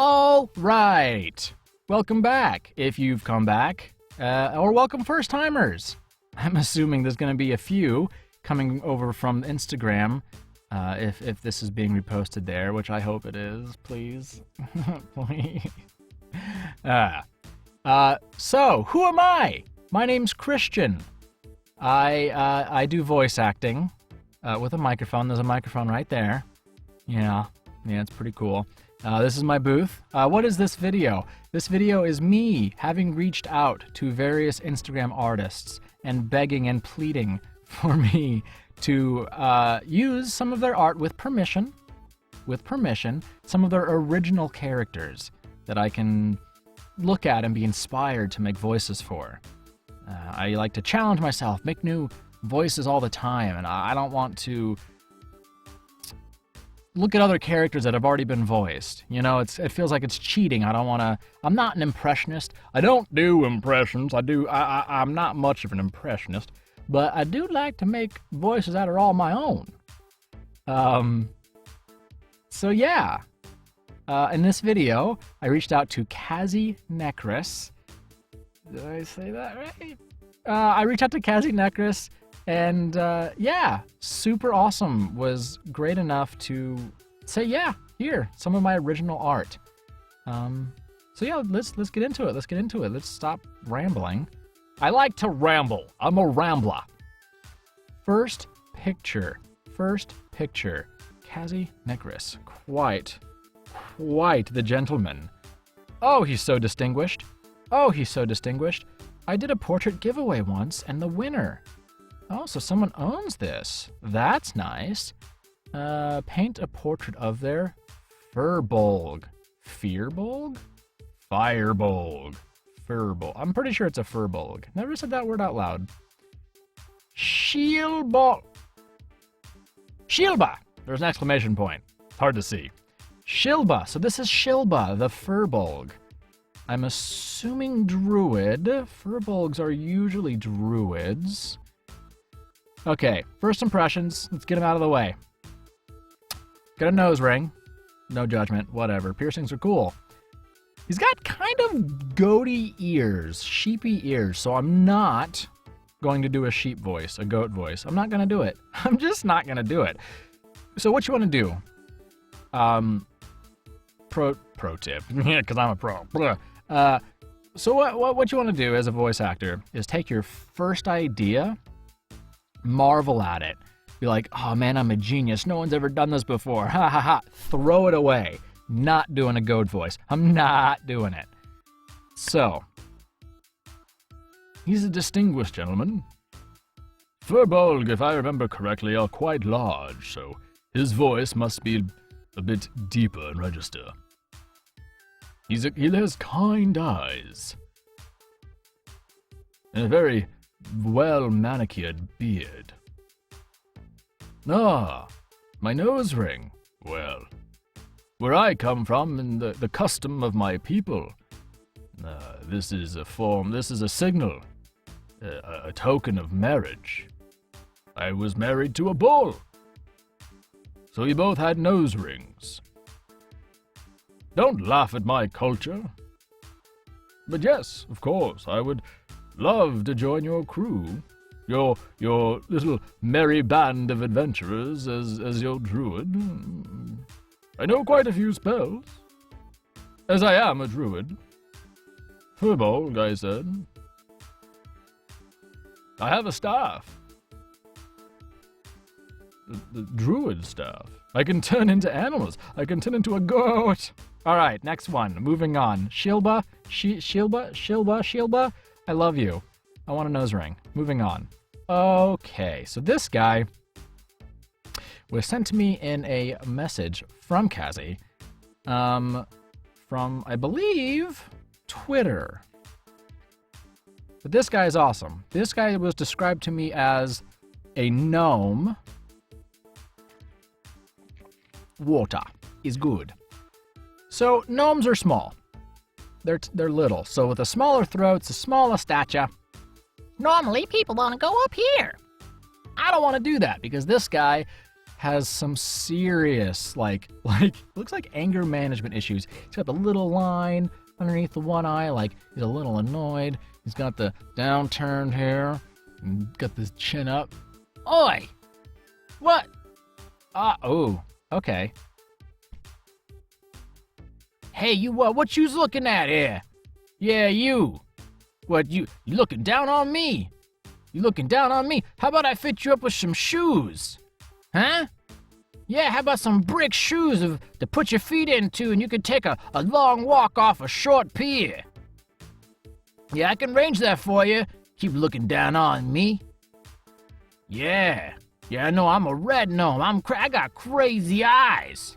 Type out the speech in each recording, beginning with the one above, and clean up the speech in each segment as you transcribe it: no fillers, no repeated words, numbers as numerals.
All right. Welcome back, if you've come back. Or welcome first-timers. I'm assuming there's going to be a few coming over from Instagram, if this is being reposted there, which I hope it is, please. Please. So, who am I? My name's Christian. I do voice acting with a microphone. There's a microphone right there. Yeah, it's pretty cool. This is my booth. What is this video? This video is me having reached out to various Instagram artists and begging and pleading for me to use some of their art with permission, some of their original characters that I can look at and be inspired to make voices for. I like to challenge myself, make new voices all the time, and I don't want to look at other characters that have already been voiced. You know, it feels like it's cheating. I don't want to. I'm not an impressionist. I don't do impressions. I'm not much of an impressionist, but I do like to make voices that are all my own. So yeah. In this video, I reached out to Kazy. Did I say that right? I reached out to Kazy, and yeah, super awesome. Was great enough to say, yeah, here, some of my original art. So yeah, let's get into it. Let's stop rambling. I like to ramble. I'm a rambler. First picture. Kazy. Quite the gentleman. Oh, he's so distinguished. I did a portrait giveaway once, and the winner. Oh, so someone owns this. That's nice. Paint a portrait of their Firbolg. Firebolg. I'm pretty sure it's a Firbolg. Never said that word out loud. Shilpa. There's an exclamation point. Hard to see. Shilpa. So this is Shilpa, the Firbolg. I'm assuming druid. Firbolgs are usually druids. Okay, first impressions. Let's get them out of the way. Got a nose ring. No judgment, whatever. Piercings are cool. He's got kind of goaty ears, sheepy ears, so I'm not going to do a sheep voice, a goat voice. I'm not going to do it. I'm just not going to do it. So what you want to do? Pro tip, because I'm a pro. So what you want to do as a voice actor is take your first idea, marvel at it, be like, oh man, I'm a genius. No one's ever done this before. Ha ha ha. Throw it away. Not doing a goat voice. I'm not doing it. So, he's a distinguished gentleman. Firbolg, if I remember correctly, are quite large, so his voice must be a bit deeper in register. He has kind eyes and a very well-manicured beard. Ah, my nose ring. Well, where I come from and the custom of my people, this is a signal, a token of marriage. I was married to a bull, so we both had nose rings. Don't laugh at my culture. But yes, of course, I would love to join your crew, your little merry band of adventurers as your druid. I know quite a few spells, as I am a druid. Firbolg, I said. I have a staff. The druid staff. I can turn into animals. I can turn into a goat. All right, next one. Moving on. Shilpa. I love you. I want a nose ring. Moving on. Okay, so this guy was sent to me in a message from Kazy, from, I believe, Twitter. But this guy is awesome. This guy was described to me as a gnome. Water is good. So gnomes are small. They're little. So with a smaller throat, a smaller stature, normally people want to go up here. I don't want to do that because this guy has some serious, like, looks like anger management issues. He's got the little line underneath the one eye, like he's a little annoyed. He's got the downturned hair, and got this chin up. Oi! What? Oh, okay. Hey, you what you's looking at here? Yeah, you. What, you looking down on me? You looking down on me? How about I fit you up with some shoes? Huh? Yeah, how about some brick shoes to put your feet into and you can take a long walk off a short pier? Yeah, I can arrange that for you. Keep looking down on me. Yeah, I know I'm a red gnome. I got crazy eyes.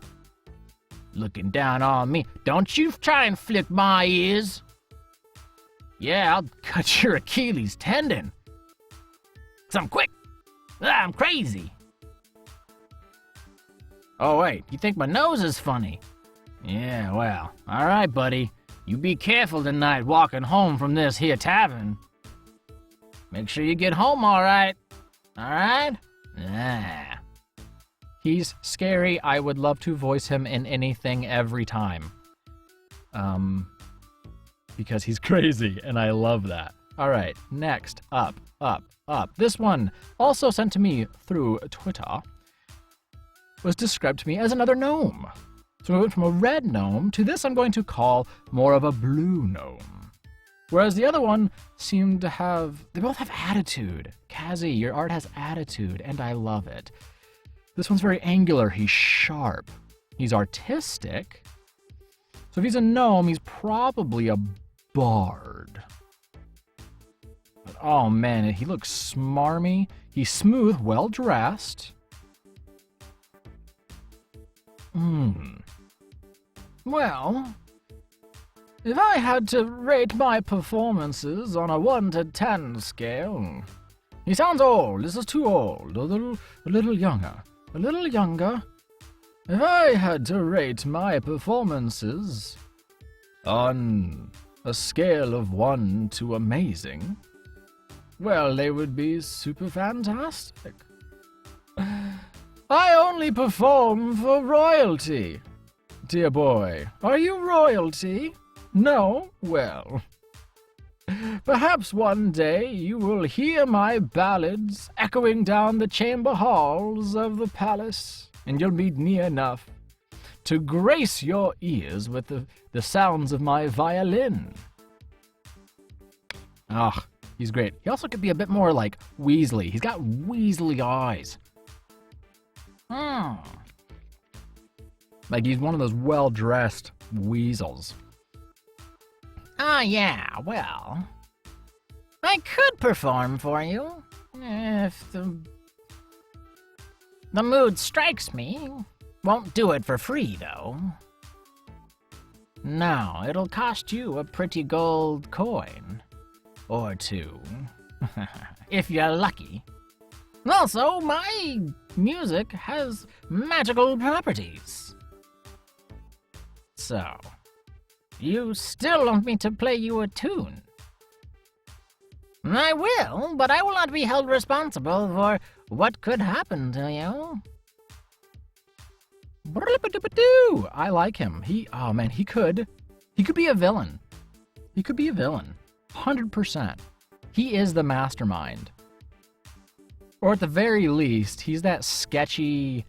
Looking down on me. Don't you try and flick my ears. Yeah, I'll cut your Achilles tendon. 'Cause I'm quick. I'm crazy. Oh, wait, you think my nose is funny? Yeah, well, all right, buddy. You be careful tonight walking home from this here tavern. Make sure you get home all right. All right? Yeah. He's scary. I would love to voice him in anything every time. Because he's crazy, and I love that. All right, next, up. This one, also sent to me through Twitter, was described to me as another gnome. So we went from a red gnome to this I'm going to call more of a blue gnome. Whereas the other one seemed to have, they both have attitude. Kazy, your art has attitude, and I love it. This one's very angular, he's sharp, he's artistic. So if he's a gnome, he's probably a bard. But oh man, he looks smarmy. He's smooth, well-dressed. Well, if I had to rate my performances on a 1 to 10 scale, he sounds old. This is too old. A little younger. If I had to rate my performances on a scale of 1 to amazing, well, they would be super fantastic. I only perform for royalty. Dear boy, are you royalty? No? Well, perhaps one day you will hear my ballads echoing down the chamber halls of the palace, and you'll be near enough to grace your ears with the sounds of my violin. Ah, he's great. He also could be a bit more like Weasley. He's got Weasley eyes. Like he's one of those well-dressed weasels. Yeah, well, I could perform for you if the mood strikes me. Won't do it for free, though. No, it'll cost you a pretty gold coin. Or two. If you're lucky. Also, my music has magical properties. So, you still want me to play you a tune? I will, but I will not be held responsible for what could happen to you. I like him. He could be a villain. 100%. He is the mastermind. Or at the very least, he's that sketchy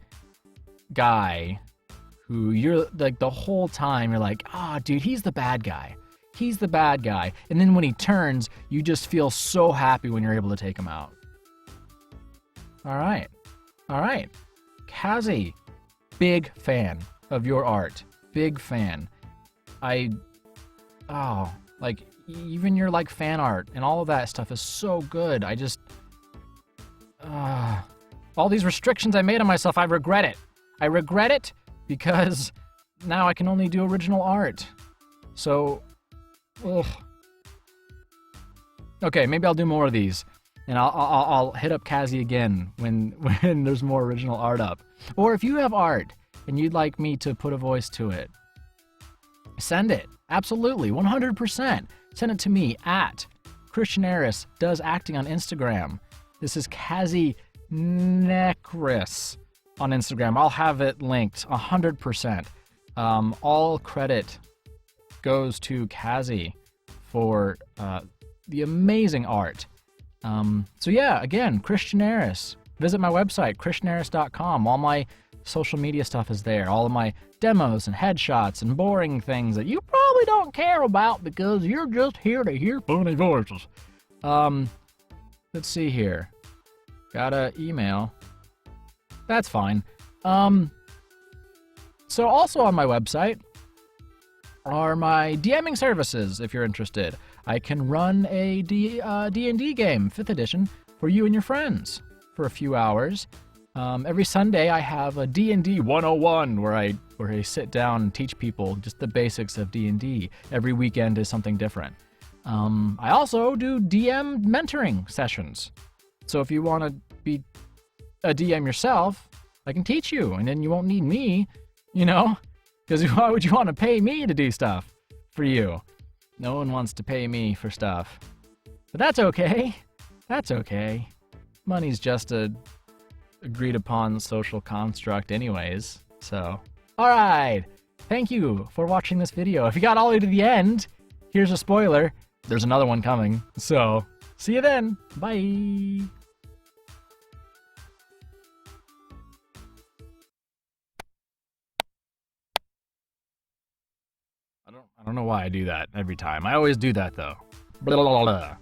guy who you're like the whole time you're like, dude, he's the bad guy. And then when he turns, you just feel so happy when you're able to take him out. All right. Kazy, big fan of your art. Big fan. Even your like fan art and all of that stuff is so good. All these restrictions I made on myself, I regret it. Because now I can only do original art. So, okay, maybe I'll do more of these, and I'll hit up Kazy again when there's more original art up. Or if you have art and you'd like me to put a voice to it, send it. Absolutely, 100%. Send it to me at Christian Eris Does Acting on Instagram. This is Kazy Necris on Instagram. I'll have it linked 100%. All credit goes to Kazy for the amazing art. So yeah, again, Christianaris. Visit my website, christianaris.com. All my social media stuff is there. All of my demos and headshots and boring things that you probably don't care about because you're just here to hear funny voices. Let's see here. Got an email. That's fine. So also on my website are my DMing services, if you're interested. I can run a D&D game, 5th edition, for you and your friends for a few hours. Every Sunday I have a D&D 101 where I sit down and teach people just the basics of D&D. Every weekend is something different. I also do DM mentoring sessions. So if you want to be a DM yourself, I can teach you, and then you won't need me, you know? Because why would you want to pay me to do stuff for you? No one wants to pay me for stuff. But that's okay. That's okay. Money's just a agreed upon social construct anyways, so. Alright, thank you for watching this video. If you got all the way to the end, here's a spoiler. There's another one coming, so see you then. Bye. I don't know why I do that every time. I always do that though. Blah, blah, blah, blah.